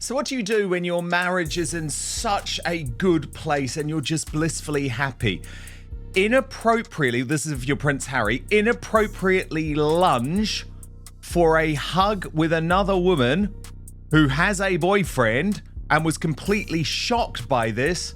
So what do you do when your marriage is in such a good place and you're just blissfully happy? Inappropriately, this is of your Prince Harry, inappropriately lunge for a hug with another woman who has a boyfriend and was completely shocked by this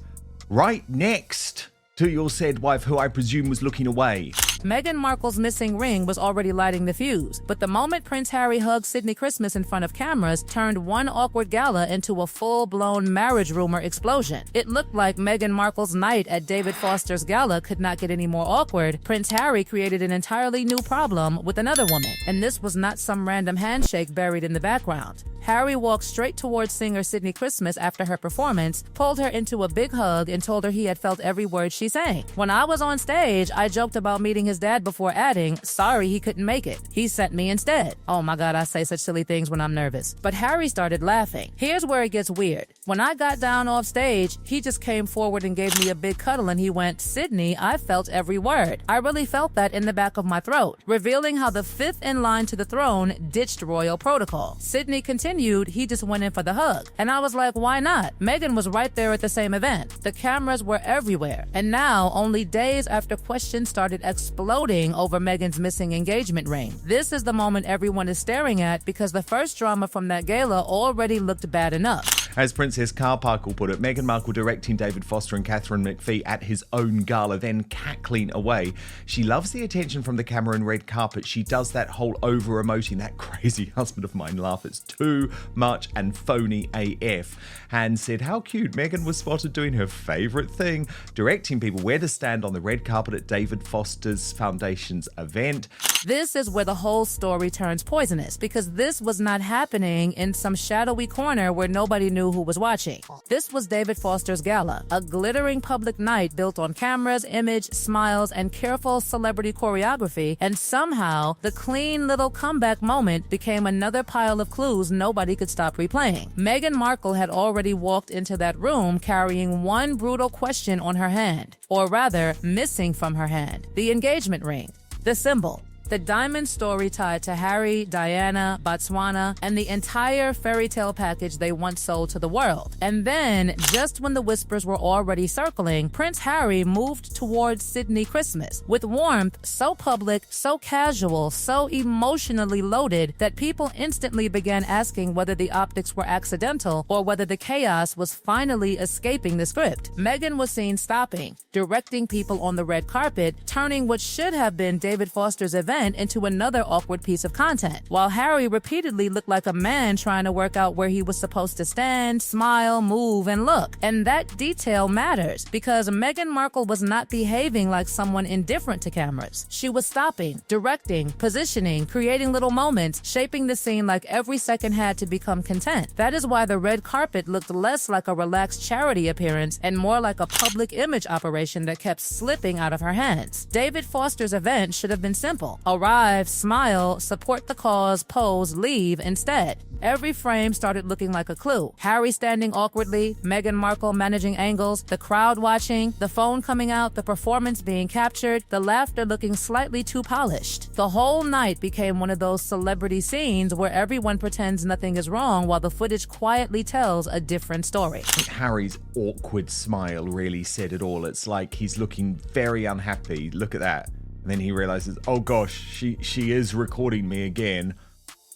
right next to your said wife, who I presume was looking away. Meghan Markle's missing ring was already lighting the fuse, but the moment Prince Harry hugged Sydney Christmas in front of cameras turned one awkward gala into a full-blown marriage rumor explosion. It looked like Meghan Markle's night at David Foster's gala could not get any more awkward. Prince Harry created an entirely new problem with another woman, and this was not some random handshake buried in the background. Harry walked straight towards singer Sydney Christmas after her performance, pulled her into a big hug, and told her he had felt every word she sang. When I was on stage, I joked about meeting his dad before adding, sorry he couldn't make it. He sent me instead. Oh my God, I say such silly things when I'm nervous. But Harry started laughing. Here's where it gets weird. When I got down off stage, he just came forward and gave me a big cuddle and he went, Sydney, I felt every word. I really felt that in the back of my throat, revealing how the fifth in line to the throne ditched royal protocol. Sydney continued, he just went in for the hug. And I was like, why not? Meghan was right there at the same event. The cameras were everywhere. And now, only days after questions started exploding over Meghan's missing engagement ring, this is the moment everyone is staring at because the first drama from that gala already looked bad enough. As Princess Carparkle put it, Meghan Markle directing David Foster and Catherine McPhee at his own gala, then cackling away. She loves the attention from the camera and red carpet. She does that whole over-emoting, that crazy husband of mine laugh. It's too much and phony AF. Han said how cute Meghan was spotted doing her favourite thing, directing people where to stand on the red carpet at David Foster's Foundation's event. This is where the whole story turns poisonous, because this was not happening in some shadowy corner where nobody knew who was watching. This was David Foster's gala, a glittering public night built on cameras, image, smiles, and careful celebrity choreography, and somehow the clean little comeback moment became another pile of clues nobody could stop replaying. Meghan Markle had already walked into that room carrying one brutal question on her hand, or rather, missing from her hand: the engagement ring, the symbol. The diamond story tied to Harry, Diana, Botswana, and the entire fairy tale package they once sold to the world. And then, just when the whispers were already circling, Prince Harry moved towards Sydney Christmas with warmth so public, so casual, so emotionally loaded that people instantly began asking whether the optics were accidental or whether the chaos was finally escaping the script. Meghan was seen stopping, directing people on the red carpet, turning what should have been David Foster's event into another awkward piece of content, while Harry repeatedly looked like a man trying to work out where he was supposed to stand, smile, move, and look. And that detail matters because Meghan Markle was not behaving like someone indifferent to cameras. She was stopping, directing, positioning, creating little moments, shaping the scene like every second had to become content. That is why the red carpet looked less like a relaxed charity appearance and more like a public image operation that kept slipping out of her hands. David Foster's event should have been simple. Arrive, smile, support the cause, pose, leave instead. Every frame started looking like a clue. Harry standing awkwardly, Meghan Markle managing angles, the crowd watching, the phone coming out, the performance being captured, the laughter looking slightly too polished. The whole night became one of those celebrity scenes where everyone pretends nothing is wrong while the footage quietly tells a different story. Harry's awkward smile really said it all. It's like he's looking very unhappy. Look at that. And then he realizes, oh gosh, she is recording me again.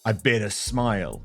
I better smile.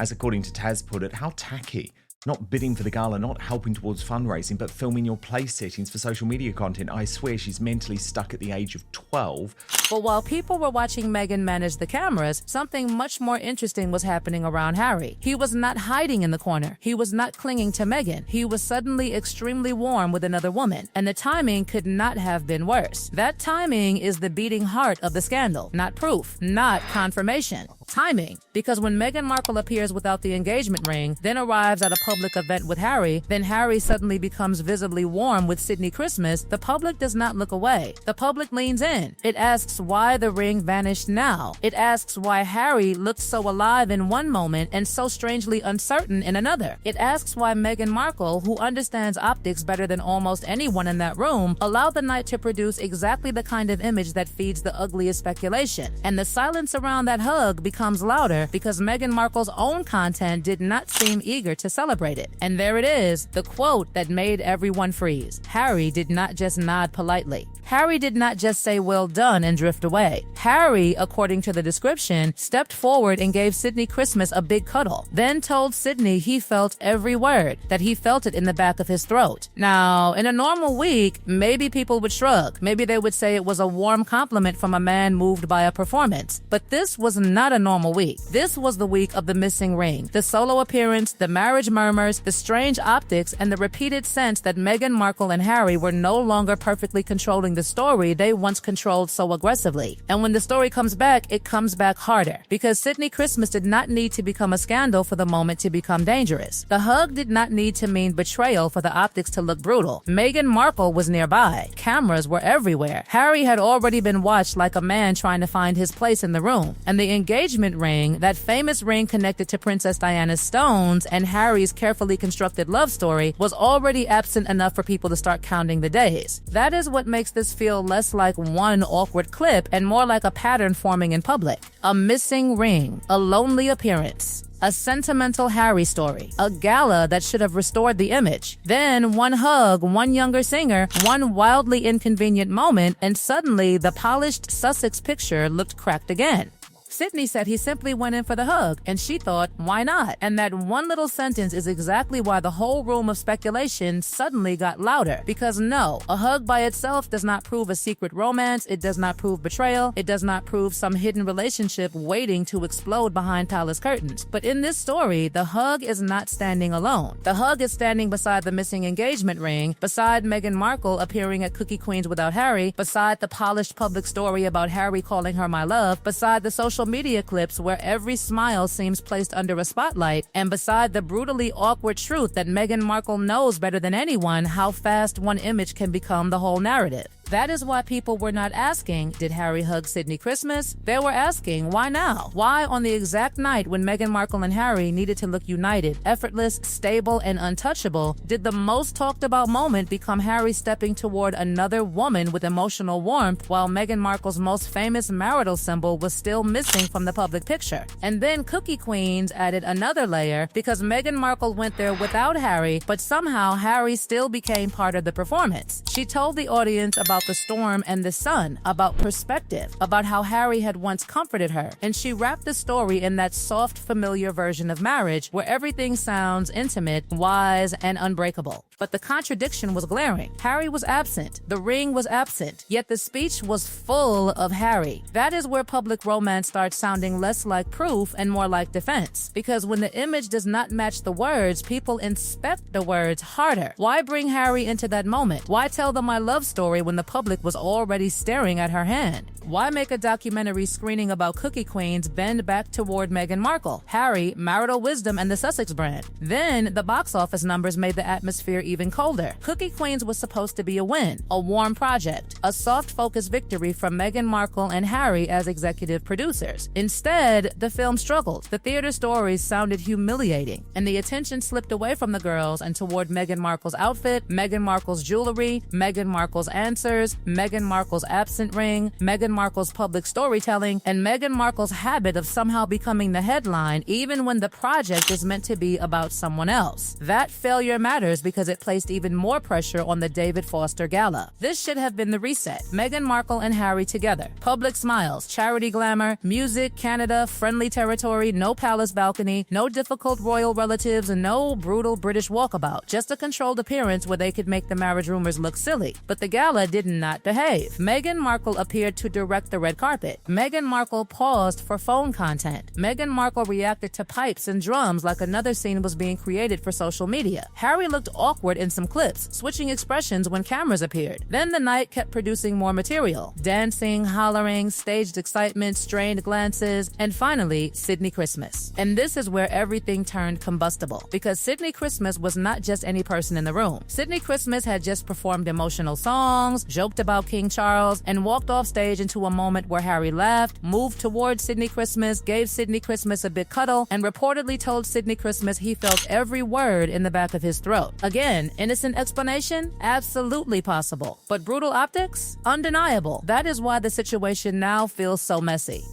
As according to Taz put it, how tacky. Not bidding for the gala, not helping towards fundraising, but filming your place settings for social media content. I swear she's mentally stuck at the age of 12. But while people were watching Meghan manage the cameras, something much more interesting was happening around Harry. He was not hiding in the corner. He was not clinging to Meghan. He was suddenly extremely warm with another woman, and the timing could not have been worse. That timing is the beating heart of the scandal, not proof, not confirmation. Timing, because when Meghan Markle appears without the engagement ring, then arrives at a public event with Harry, then Harry suddenly becomes visibly warm with Sydney Christmas, the public does not look away. The public leans in. It asks why the ring vanished now. It asks why Harry looked so alive in one moment and so strangely uncertain in another. It asks why Meghan Markle, who understands optics better than almost anyone in that room, allowed the night to produce exactly the kind of image that feeds the ugliest speculation. And the silence around that hug becomes louder because Meghan Markle's own content did not seem eager to celebrate it. And there it is, the quote that made everyone freeze. Harry did not just nod politely. Harry did not just say well done and drift away. Harry, according to the description, stepped forward and gave Sydney Christmas a big cuddle, then told Sydney he felt every word, that he felt it in the back of his throat. Now, in a normal week, maybe people would shrug. Maybe they would say it was a warm compliment from a man moved by a performance. But this was not a normal week. This was the week of the missing ring, the solo appearance, the marriage murmurs, the strange optics, and the repeated sense that Meghan Markle and Harry were no longer perfectly controlling the story they once controlled so aggressively. And when the story comes back, it comes back harder, because Sydney Christmas did not need to become a scandal for the moment to become dangerous. The hug did not need to mean betrayal for the optics to look brutal. Meghan Markle was nearby. Cameras were everywhere. Harry had already been watched like a man trying to find his place in the room. And the engagement ring, that famous ring connected to Princess Diana's stones and Harry's carefully constructed love story, was already absent enough for people to start counting the days. That is what makes this feel less like one awkward clip and more like a pattern forming in public. A missing ring, a lonely appearance, a sentimental Harry story, a gala that should have restored the image. Then one hug, one younger singer, one wildly inconvenient moment, and suddenly the polished Sussex picture looked cracked again. Sydney said he simply went in for the hug, and she thought, why not? And that one little sentence is exactly why the whole room of speculation suddenly got louder. Because no, a hug by itself does not prove a secret romance, it does not prove betrayal, it does not prove some hidden relationship waiting to explode behind palace curtains. But in this story, the hug is not standing alone. The hug is standing beside the missing engagement ring, beside Meghan Markle appearing at Cookie Queens without Harry, beside the polished public story about Harry calling her my love, beside the social media clips where every smile seems placed under a spotlight, and beside the brutally awkward truth that Meghan Markle knows better than anyone how fast one image can become the whole narrative. That is why people were not asking, did Harry hug Sydney Christmas? They were asking, why now? Why on the exact night when Meghan Markle and Harry needed to look united, effortless, stable, and untouchable, did the most talked about moment become Harry stepping toward another woman with emotional warmth while Meghan Markle's most famous marital symbol was still missing from the public picture? And then Cookie Queens added another layer because Meghan Markle went there without Harry, but somehow Harry still became part of the performance. She told the audience about the storm and the sun, about perspective, about how Harry had once comforted her, and she wrapped the story in that soft, familiar version of marriage where everything sounds intimate, wise, and unbreakable. But the contradiction was glaring. Harry was absent, the ring was absent, yet the speech was full of Harry. That is where public romance starts sounding less like proof and more like defense. Because when the image does not match the words, people inspect the words harder. Why bring Harry into that moment? Why tell them my love story when the public was already staring at her hand? Why make a documentary screening about Cookie Queens bend back toward Meghan Markle, Harry, marital wisdom, and the Sussex brand? Then the box office numbers made the atmosphere even colder. Cookie Queens was supposed to be a win, a warm project, a soft-focused victory from Meghan Markle and Harry as executive producers. Instead, the film struggled. The theater stories sounded humiliating, and the attention slipped away from the girls and toward Meghan Markle's outfit, Meghan Markle's jewelry, Meghan Markle's answers, Meghan Markle's absent ring, Meghan Markle's public storytelling, and Meghan Markle's habit of somehow becoming the headline even when the project is meant to be about someone else. That failure matters because it placed even more pressure on the David Foster Gala. This should have been the reset. Meghan Markle and Harry together. Public smiles, charity glamour, music, Canada, friendly territory, no palace balcony, no difficult royal relatives, and no brutal British walkabout. Just a controlled appearance where they could make the marriage rumors look silly. But the gala did not behave. Meghan Markle appeared to direct the red carpet. Meghan Markle paused for phone content. Meghan Markle reacted to pipes and drums like another scene was being created for social media. Harry looked awkward in some clips, switching expressions when cameras appeared. Then the night kept producing more material. Dancing, hollering, staged excitement, strained glances, and finally, Sydney Christmas. And this is where everything turned combustible, because Sydney Christmas was not just any person in the room. Sydney Christmas had just performed emotional songs, joked about King Charles, and walked off stage into a moment where Harry laughed, moved towards Sydney Christmas, gave Sydney Christmas a big cuddle, and reportedly told Sydney Christmas he felt every word in the back of his throat. Again, innocent explanation? Absolutely possible. But brutal optics? Undeniable. That is why the situation now feels so messy.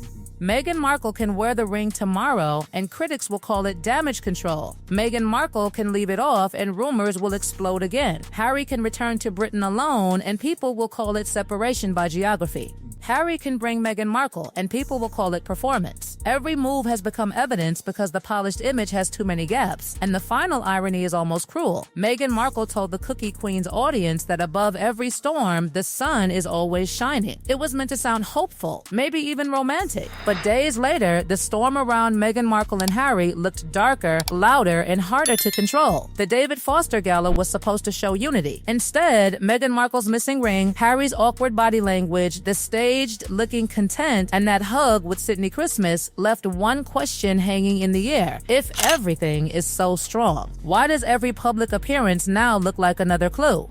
Meghan Markle can wear the ring tomorrow and critics will call it damage control. Meghan Markle can leave it off and rumors will explode again. Harry can return to Britain alone and people will call it separation by geography. Harry can bring Meghan Markle, and people will call it performance. Every move has become evidence because the polished image has too many gaps. And the final irony is almost cruel. Meghan Markle told the Cookie Queen's audience that above every storm, the sun is always shining. It was meant to sound hopeful, maybe even romantic. But days later, the storm around Meghan Markle and Harry looked darker, louder, and harder to control. The David Foster Gala was supposed to show unity. Instead, Meghan Markle's missing ring, Harry's awkward body language, the staged-looking content, and that hug with Sydney Christmas left one question hanging in the air. If everything is so strong, why does every public appearance now look like another clue?